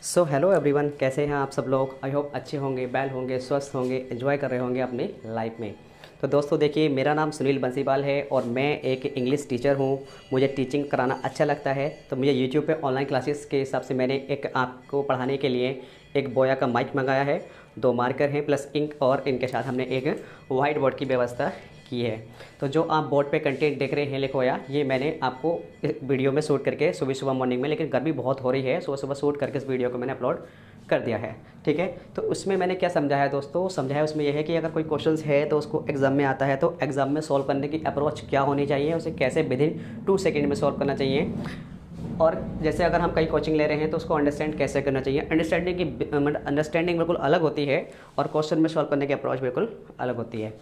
So hello everyone, कैसे हैं आप सब लोग। आई होप अच्छे होंगे, वेल होंगे, स्वस्थ होंगे, एंजॉय कर रहे होंगे अपनी लाइफ में। तो दोस्तों देखिए, मेरा नाम सुनील बंसीवाल है और मैं एक इंग्लिश टीचर हूँ। मुझे टीचिंग कराना अच्छा लगता है, तो मुझे यूट्यूब पे ऑनलाइन क्लासेस के हिसाब से मैंने एक आपको पढ़ाने के लिए एक बोया का माइक मंगाया है, 2 मार्कर हैं प्लस इंक, और इनके साथ हमने एक वाइट बोर्ड की व्यवस्था की है। तो जो आप बोर्ड पे कंटेंट देख रहे हैं लिखवाया, ये मैंने आपको इस वीडियो में शूट करके सुबह सुबह मॉर्निंग में, लेकिन गर्मी बहुत हो रही है, सुबह सुबह शूट करके इस वीडियो को मैंने अपलोड कर दिया है। ठीक है, तो उसमें मैंने क्या समझाया दोस्तों, समझाया उसमें यह है कि अगर कोई क्वेश्चंस है तो उसको एग्जाम में आता है तो एग्जाम में सॉल्व करने की अप्रोच क्या होनी चाहिए, उसे कैसे विद इन 2 सेकेंड में सॉल्व करना चाहिए। और जैसे अगर हम कहीं कोचिंग ले रहे हैं तो उसको अंडरस्टैंड कैसे करना चाहिए। अंडरस्टैंडिंग बिल्कुल अलग होती है और क्वेश्चन में सॉल्व करने की अप्रोच बिल्कुल अलग होती है।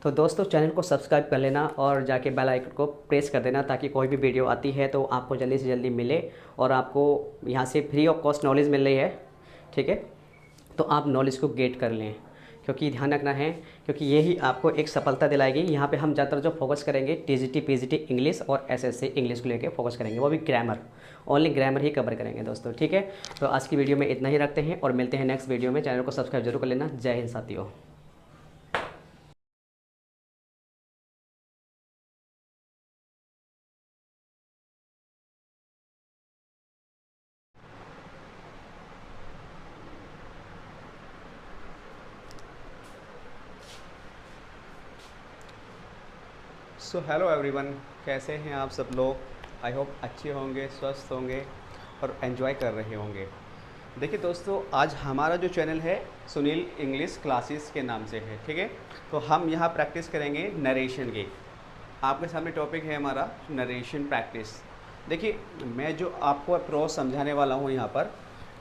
तो दोस्तों चैनल को सब्सक्राइब कर लेना और जाके बेल आइकन को प्रेस कर देना, ताकि कोई भी वीडियो आती है तो आपको जल्दी से जल्दी मिले और आपको यहाँ से फ्री ऑफ कॉस्ट नॉलेज मिल रही है। ठीक है, तो आप नॉलेज को गेट कर लें, क्योंकि ध्यान रखना है, क्योंकि यही आपको एक सफलता दिलाएगी। यहाँ पे हम ज़्यादातर जो फोकस करेंगे टीजीटी पीजीटी इंग्लिश और एसएससी इंग्लिश को लेकर फोकस करेंगे, वो भी ग्रामर, ओनली ग्रामर ही कवर करेंगे दोस्तों। ठीक है, तो आज की वीडियो में इतना ही रखते हैं और मिलते हैं नेक्स्ट वीडियो में। चैनल को सब्सक्राइब जरूर कर लेना। जय हिंद साथियों। सो हेलो एवरीवन, कैसे हैं आप सब लोग। आई होप अच्छे होंगे, स्वस्थ होंगे और एंजॉय कर रहे होंगे। देखिए दोस्तों, आज हमारा जो चैनल है सुनील इंग्लिश क्लासेस के नाम से है। ठीक है, तो हम यहाँ प्रैक्टिस करेंगे नरेशन की। आपके सामने टॉपिक है हमारा नरेशन प्रैक्टिस। देखिए, मैं जो आपको अप्रोच समझाने वाला हूँ यहाँ पर,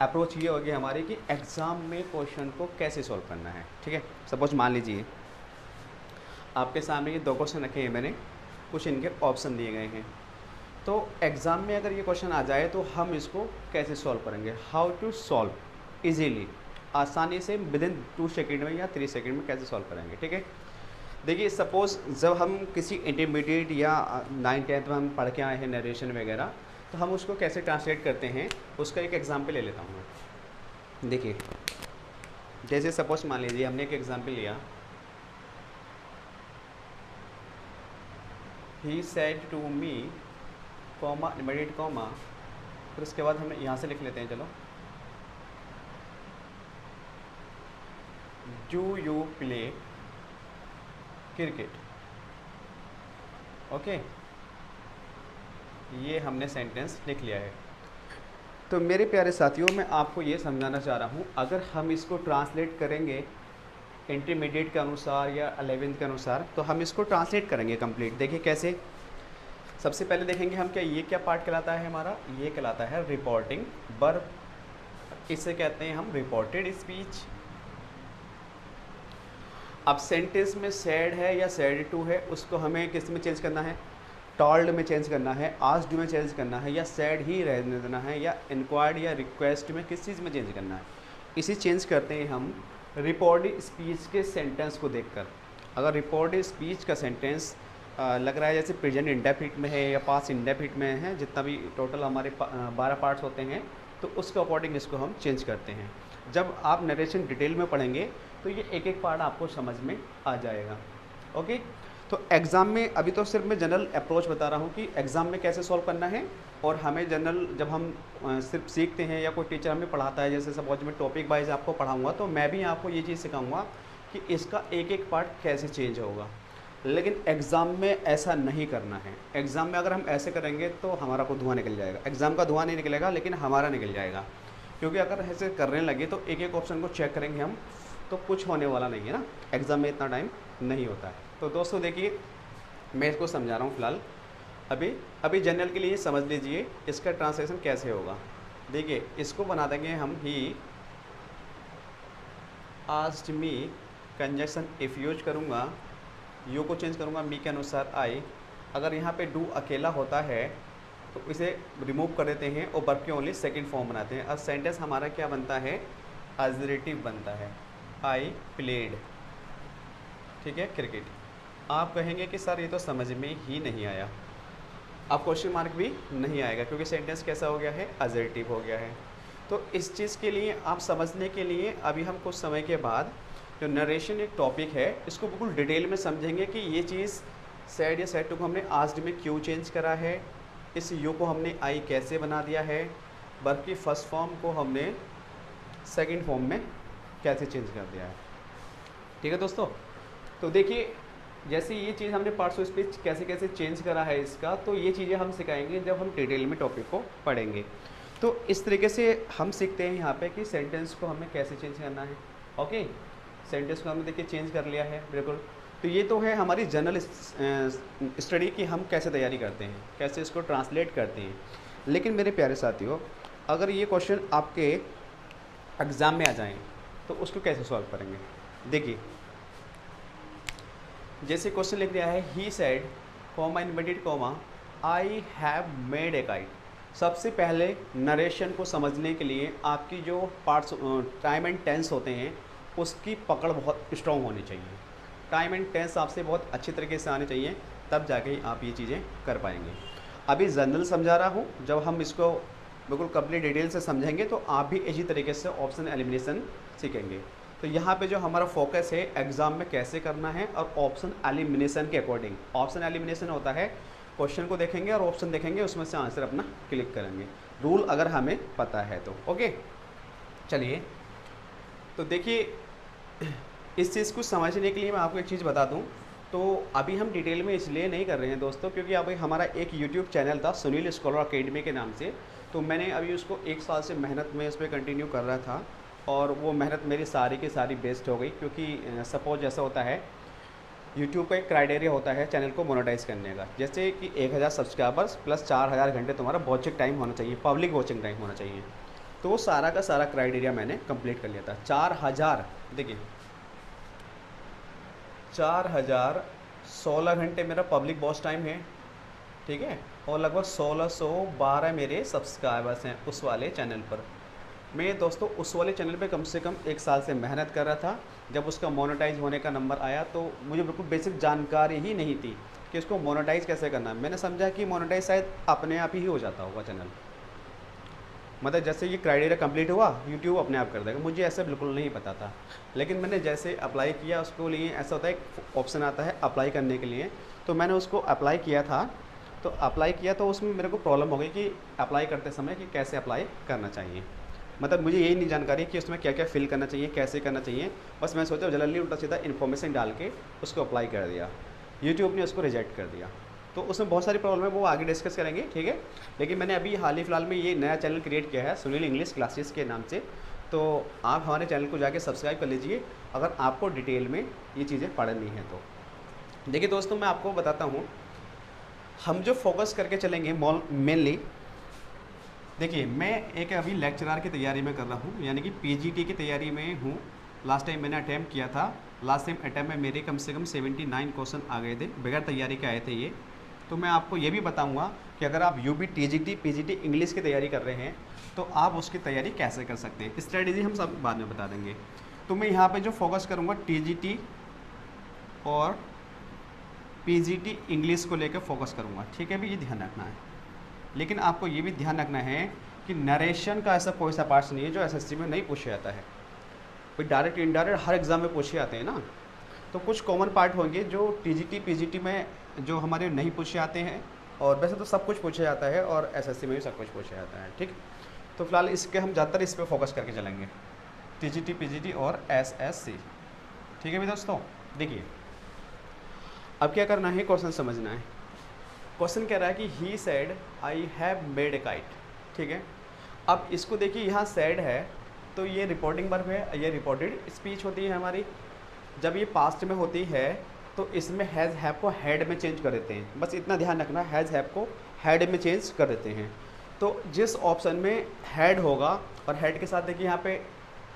अप्रोच ये होगी हमारी कि एग्ज़ाम में क्वेश्चन को कैसे सॉल्व करना है। ठीक है, सपोज मान लीजिए आपके सामने ये 2 क्वेश्चन रखे हैं मैंने, कुछ इनके ऑप्शन दिए गए हैं। तो एग्ज़ाम में अगर ये क्वेश्चन आ जाए तो हम इसको कैसे सॉल्व करेंगे, हाउ टू सॉल्व इजीली, आसानी से विद इन 2 सेकेंड में या 3 सेकेंड में कैसे सॉल्व करेंगे। ठीक है, देखिए सपोज़ जब हम किसी इंटरमीडिएट या 9th-10th में हम पढ़ के आए हैं नरेशन वगैरह, तो हम उसको कैसे ट्रांसलेट करते हैं, उसका एक एग्जाम्पल ले लेता हूँ। देखिए, जैसे सपोज मान लीजिए हमने एक एग्जाम्पल लिया, he said to me, comma immediate comma, फिर उसके बाद हम यहाँ से लिख लेते हैं, चलो, do you play cricket. Okay, ये हमने सेंटेंस लिख लिया है। तो मेरे प्यारे साथियों, मैं आपको ये समझाना चाह रहा हूँ, अगर हम इसको ट्रांसलेट करेंगे इंटरमीडिएट के अनुसार या 11th के अनुसार, तो हम इसको ट्रांसलेट करेंगे कंप्लीट। देखिए कैसे, सबसे पहले देखेंगे हम क्या, ये क्या पार्ट कहलाता है हमारा, ये कहलाता है रिपोर्टिंग वर्ब। इसे कहते हैं हम रिपोर्टेड स्पीच। अब सेंटेंस में सैड है या सैड टू है, उसको हमें किस में चेंज करना है, टॉल्ड में चेंज करना है, आस्क्ड में चेंज करना है, या सैड ही रहने देना है, या इंक्वायर्ड या रिक्वेस्ट में किस चीज़ में चेंज करना है। इसे चेंज करते हैं हम रिपोर्टेड स्पीच के सेंटेंस को देखकर। अगर रिपोर्टेड स्पीच का सेंटेंस लग रहा है जैसे प्रेजेंट इंडेफिनिट में है या पास्ट इंडेफिनिट में है, जितना भी टोटल हमारे 12 पार्ट्स होते हैं, तो उसके अकॉर्डिंग इसको हम चेंज करते हैं। जब आप नरेशन डिटेल में पढ़ेंगे तो ये एक एक पार्ट आपको समझ में आ जाएगा। ओके, तो एग्ज़ाम में अभी तो सिर्फ मैं जनरल अप्रोच बता रहा हूँ कि एग्ज़ाम में कैसे सॉल्व करना है। और हमें जनरल जब हम सिर्फ सीखते हैं या कोई टीचर हमें पढ़ाता है, जैसे सपोज मैं टॉपिक वाइज आपको पढ़ाऊँगा, तो मैं भी आपको ये चीज़ सिखाऊँगा कि इसका एक एक पार्ट कैसे चेंज होगा। लेकिन एग्ज़ाम में ऐसा नहीं करना है। एग्ज़ाम में अगर हम ऐसे करेंगे तो हमारा को धुआं निकल जाएगा। एग्ज़ाम का धुआं नहीं निकलेगा, लेकिन हमारा निकल जाएगा, क्योंकि अगर ऐसे करने लगे तो एक एक ऑप्शन को चेक करेंगे हम, तो कुछ होने वाला नहीं है ना। एग्ज़ाम में इतना टाइम नहीं होता है। तो दोस्तों देखिए, मैं इसको समझा रहा हूँ फ़िलहाल। अभी जनरल के लिए समझ लीजिए इसका ट्रांसलेशन कैसे होगा। देखिए, इसको बना देंगे हम, he asked me, conjunction if use करूँगा, यू को चेंज करूँगा मी के अनुसार आई। अगर यहाँ पे डू अकेला होता है तो इसे रिमूव कर देते हैं और वर्ब के ओनली सेकंड फॉर्म बनाते हैं। अब सेंटेंस हमारा क्या बनता है, एडजेक्टिव बनता है, आई प्लेड। ठीक है, क्रिकेट। आप कहेंगे कि सर ये तो समझ में ही नहीं आया। अब क्वेश्चन मार्क भी नहीं आएगा, क्योंकि सेंटेंस कैसा हो गया है, एडजेक्टिव हो गया है। तो इस चीज़ के लिए आप समझने के लिए अभी हम कुछ समय के बाद जो नरेशन एक टॉपिक है इसको बिल्कुल डिटेल में समझेंगे कि ये चीज़ सेड या सेड टू को हमने आस्ड में क्यों चेंज करा है, इस यू को हमने आई कैसे बना दिया है, वर्ब की फर्स्ट फॉर्म को हमने सेकंड फॉर्म में कैसे चेंज कर दिया है। ठीक है दोस्तों, तो देखिए जैसे ये चीज़ हमने पार्ट्स ऑफ स्पीच कैसे कैसे चेंज करा है इसका, तो ये चीज़ें हम सिखाएंगे जब हम डिटेल में टॉपिक को पढ़ेंगे। तो इस तरीके से हम सीखते हैं यहाँ पे कि सेंटेंस को हमें कैसे चेंज करना है। ओके, सेंटेंस को हमने देखिए चेंज कर लिया है बिल्कुल। तो ये तो है हमारी जनरल स्टडी की हम कैसे तैयारी करते हैं, कैसे इसको ट्रांसलेट करते हैं। लेकिन मेरे प्यारे साथियों, अगर ये क्वेश्चन आपके एग्ज़ाम में आ जाएँ तो उसको कैसे सॉल्व करेंगे। देखिए जैसे क्वेश्चन लिख दिया है he said comma inverted comma I have made a kite. सबसे पहले नरेशन को समझने के लिए आपकी जो पार्ट्स टाइम एंड टेंस होते हैं उसकी पकड़ बहुत स्ट्रॉन्ग होनी चाहिए। टाइम एंड टेंस आपसे बहुत अच्छी तरीके से आने चाहिए, तब जाके ही आप ये चीज़ें कर पाएंगे। अभी जनरल समझा रहा हूँ, जब हम इसको बिल्कुल कंप्लीट डिटेल से समझेंगे तो आप भी इसी तरीके से ऑप्शन एलिमिनेशन सीखेंगे। तो यहाँ पे जो हमारा फोकस है एग्ज़ाम में कैसे करना है और ऑप्शन एलिमिनेशन के अकॉर्डिंग। ऑप्शन एलिमिनेशन होता है क्वेश्चन को देखेंगे और ऑप्शन देखेंगे, उसमें से आंसर अपना क्लिक करेंगे, रूल अगर हमें पता है तो। ओके चलिए, तो देखिए इस चीज़ को समझने के लिए मैं आपको एक चीज़ बता दूं। तो अभी हम डिटेल में इसलिए नहीं कर रहे हैं दोस्तों, क्योंकि अभी हमारा एक यूट्यूब चैनल था सुनील स्कॉलर अकेडमी के नाम से, तो मैंने अभी उसको 1 साल से मेहनत में इस पर कंटिन्यू कर रहा था और वो मेहनत मेरी सारी की सारी वेस्ट हो गई। क्योंकि सपोज जैसा होता है यूट्यूब का एक क्राइटेरिया होता है चैनल को मोनेटाइज करने का, जैसे कि 1000 सब्सक्राइबर्स प्लस 4000 घंटे तुम्हारा वॉचिंग टाइम होना चाहिए, पब्लिक वॉचिंग टाइम होना चाहिए। तो वो सारा का सारा क्राइटेरिया मैंने कंप्लीट कर लिया था। 4000 देखिए 4016 घंटे मेरा पब्लिक वॉच टाइम है, ठीक है, और लगभग 1612 मेरे सब्सक्राइबर्स हैं उस वाले चैनल पर। मैं दोस्तों उस वाले चैनल पे कम से कम 1 साल से मेहनत कर रहा था। जब उसका मोनेटाइज होने का नंबर आया तो मुझे बिल्कुल बेसिक जानकारी ही नहीं थी कि इसको मोनेटाइज कैसे करना है। मैंने समझा कि मोनेटाइज शायद अपने आप ही हो जाता होगा चैनल, मतलब जैसे ये क्राइटेरिया कंप्लीट हुआ यूट्यूब अपने आप कर देगा। मुझे ऐसा बिल्कुल नहीं पता था, लेकिन मैंने जैसे अप्लाई किया उसको लिए ऐसा होता है एक ऑप्शन आता है अप्लाई करने के लिए, तो मैंने उसको अप्लाई किया था। तो अप्लाई किया तो उसमें मेरे को प्रॉब्लम हो गई कि अप्लाई करते समय कि कैसे अप्लाई करना चाहिए, मतलब मुझे यही नहीं जानकारी कि उसमें क्या क्या फिल करना चाहिए, कैसे करना चाहिए। बस मैं सोचा जल्दी उल्टा सीधा इन्फॉर्मेशन डाल के उसको अप्लाई कर दिया, यूट्यूब ने उसको रिजेक्ट कर दिया। तो उसमें बहुत सारी प्रॉब्लम है, वो आगे डिस्कस करेंगे, ठीक है। लेकिन मैंने अभी हाल ही फिलहाल में ये नया चैनल क्रिएट किया है सुनील इंग्लिश क्लासेस के नाम से, तो आप हमारे चैनल को जाके सब्सक्राइब कर लीजिए अगर आपको डिटेल में ये चीज़ें पढ़नी है तो। देखिए दोस्तों, मैं आपको बताता हूँ हम जो फोकस करके चलेंगे मेनली। देखिए मैं एक अभी लेक्चरर की तैयारी में कर रहा हूँ, यानी कि पीजीटी की तैयारी में हूँ। लास्ट टाइम मैंने अटैम्प्ट किया था, लास्ट टाइम अटैम्प्ट में मेरे कम से कम 79 क्वेश्चन आ गए थे, बगैर तैयारी के आए थे ये। तो मैं आपको ये भी बताऊंगा कि अगर आप यूपी टीजीटी पीजीटी इंग्लिश की तैयारी कर रहे हैं तो आप उसकी तैयारी कैसे कर सकते हैं। स्ट्रेटेजी हम सब बाद में बता देंगे। तो मैं यहाँ पे जो फोकस करूँगा टीजीटी और पीजीटी इंग्लिश को लेकर फोकस करूँगा, ठीक है भी, ये ध्यान रखना है। लेकिन आपको ये भी ध्यान रखना है कि नरेशन का ऐसा कोई सा पार्ट्स नहीं है जो एसएससी में नहीं पूछा जाता है। कोई डायरेक्ट इनडायरेक्ट हर एग्ज़ाम में पूछे जाते हैं ना, तो कुछ कॉमन पार्ट होंगे जो टीजीटी पीजीटी में जो हमारे नहीं पूछे जाते हैं, और वैसे तो सब कुछ पूछा जाता है और एसएससी में भी सब कुछ पूछा जाता है, ठीक। तो फिलहाल इसके हम ज़्यादातर इस पर फोकस करके चलेंगे, टीजीटी पीजीटी और एसएससी, ठीक है भी दोस्तों। देखिए अब क्या करना है, क्वेश्चन समझना है। क्वेश्चन कह रहा है कि he said I have made a kite, ठीक है। अब इसको देखिए, यहाँ सेड है तो ये रिपोर्टिंग वर्ब है, ये रिपोर्टेड स्पीच होती है हमारी। जब ये पास्ट में होती है तो इसमें हैज़ हैव को हैड में चेंज कर देते हैं, बस इतना ध्यान रखना, हैज़ हैव को हैड में चेंज कर देते हैं। तो जिस ऑप्शन में हैड होगा, और हैड के साथ देखिए यहाँ पे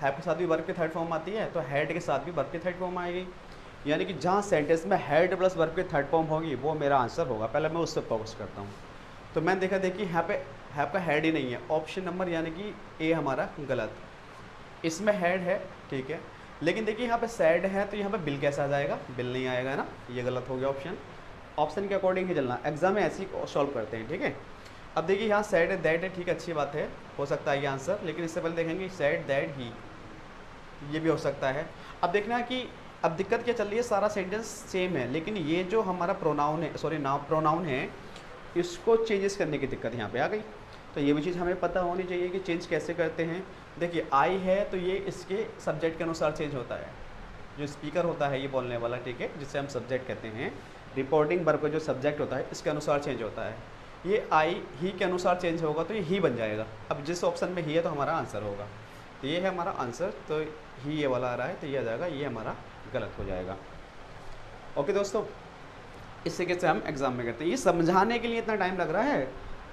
हैव के साथ भी वर्ब की थर्ड फॉर्म आती है, तो हैड के साथ भी वर्ब की थर्ड फॉर्म आएगी, यानी कि जहाँ सेंटेंस में हैड प्लस वर्ब की थर्ड फॉर्म होगी वो मेरा आंसर होगा। पहले मैं उस पर फोकस करता हूँ। तो मैंने देखा देखिए यहाँ पे हैव का हैड ही नहीं है, ऑप्शन नंबर यानी कि ए हमारा गलत। इसमें हैड है, ठीक है, लेकिन देखिए यहाँ पे सैड है तो यहाँ पे बिल कैसा आ जाएगा, बिल नहीं आएगा ना, ये गलत हो गया ऑप्शन। ऑप्शन के अकॉर्डिंग ही चलना, एग्जाम में ऐसे ही सॉल्व करते हैं, ठीक है। अब देखिए यहाँ सैड है, दैट है, ठीक है, अच्छी बात है, हो सकता है ये आंसर, लेकिन इससे पहले देखेंगे सैड दैट ही, ये भी हो सकता है। अब देखना कि अब दिक्कत क्या चल रही है, सारा सेंटेंस सेम है, लेकिन ये जो हमारा प्रोनाउन है, सॉरी नाउन प्रोनाउन है, इसको चेंजेस करने की दिक्कत यहाँ पे आ गई। तो ये भी चीज़ हमें पता होनी चाहिए कि चेंज कैसे करते हैं। देखिए आई है तो ये इसके सब्जेक्ट के अनुसार चेंज होता है, जो स्पीकर होता है ये बोलने वाला, ठीक है, जिसे हम सब्जेक्ट कहते हैं। रिपोर्टिंग वर्ब का जो सब्जेक्ट होता है इसके अनुसार चेंज होता है। ये आई ही के अनुसार चेंज होगा तो ये ही बन जाएगा। अब जिस ऑप्शन में ही है तो हमारा आंसर होगा, तो ये है हमारा आंसर, तो ही ये वाला आ रहा है तो ये आ जाएगा, ये हमारा गलत हो जाएगा। ओके दोस्तों, इस तरीके से हम एग्ज़ाम में करते हैं। ये समझाने के लिए इतना टाइम लग रहा है,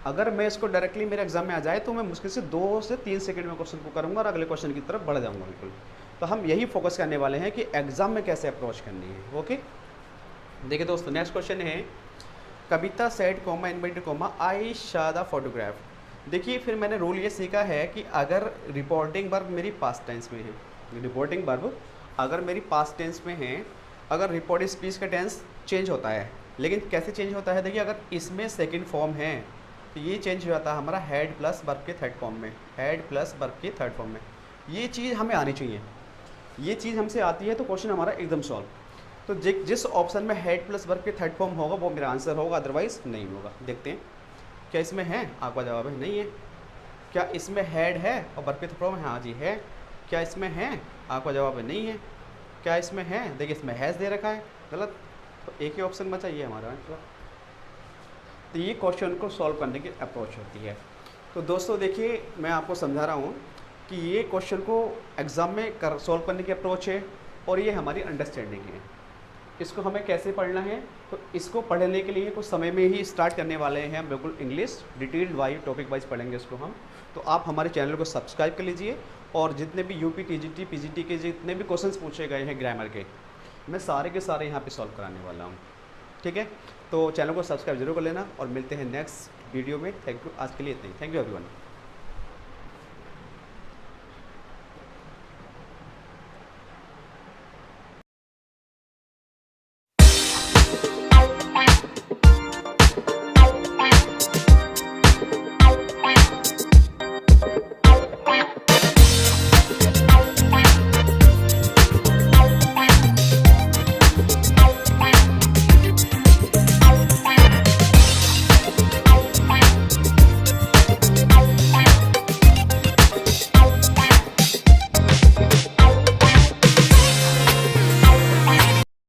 अगर मैं इसको डायरेक्टली मेरे एग्जाम में आ जाए तो मैं मुश्किल से 2 से 3 सेकंड में क्वेश्चन को करूँगा और अगले क्वेश्चन की तरफ बढ़ जाऊँगा बिल्कुल। तो हम यही फोकस करने वाले हैं कि एग्ज़ाम में कैसे अप्रोच करनी है। ओके, देखिए दोस्तों, नेक्स्ट क्वेश्चन है कविता सेड कोमा इनवर्टेड कोमा आई शा द फोटोग्राफ। देखिए फिर मैंने रूल ये सीखा है कि अगर रिपोर्टिंग वर्ब मेरी पास्ट टेंस में है, रिपोर्टिंग वर्ब अगर मेरी पास्ट टेंस में है, अगर रिपोर्ट स्पीच का टेंस चेंज होता है, लेकिन कैसे चेंज होता है, देखिए अगर इसमें सेकंड फॉर्म है तो ये चेंज हो जाता है हमारा हेड प्लस वर्ब के थर्ड फॉर्म में, हेड प्लस वर्ब के थर्ड फॉर्म में। ये चीज़ हमें आनी चाहिए, ये चीज़ हमसे आती है तो क्वेश्चन हमारा एकदम सॉल्व। तो जिस ऑप्शन में हेड प्लस वर्ब के थर्ड फॉर्म होगा वो मेरा आंसर होगा, अदरवाइज नहीं होगा। देखते हैं क्या इसमें है, आपका जवाब है नहीं है। क्या इसमें हेड है और वर्ब के थर्ड फॉर्म है, हाँ जी है। क्या इसमें है, आपका जवाब है नहीं है। क्या इसमें है, देखिए इसमें हैज़ दे रखा है, गलत। तो एक ही ऑप्शन बचा, ये हमारा आंसर। तो ये क्वेश्चन को सॉल्व करने की अप्रोच होती है। तो दोस्तों देखिए मैं आपको समझा रहा हूँ कि ये क्वेश्चन को एग्ज़ाम में सॉल्व करने की अप्रोच है और ये हमारी अंडरस्टैंडिंग है। इसको हमें कैसे पढ़ना है, तो इसको पढ़ने के लिए कुछ समय में ही स्टार्ट करने वाले हैं हम, बिल्कुल English detailed wise topic wise पढ़ेंगे इसको हम। तो आप हमारे चैनल को सब्सक्राइब कर लीजिए और जितने भी यूपी टीजीटी पीजीटी के जितने भी क्वेश्चंस पूछे गए हैं ग्रामर के, मैं सारे के सारे यहाँ पे सॉल्व कराने वाला हूँ, ठीक है। तो चैनल को सब्सक्राइब जरूर कर लेना और मिलते हैं नेक्स्ट वीडियो में। थैंक यू, आज के लिए इतना ही। Thank you everyone.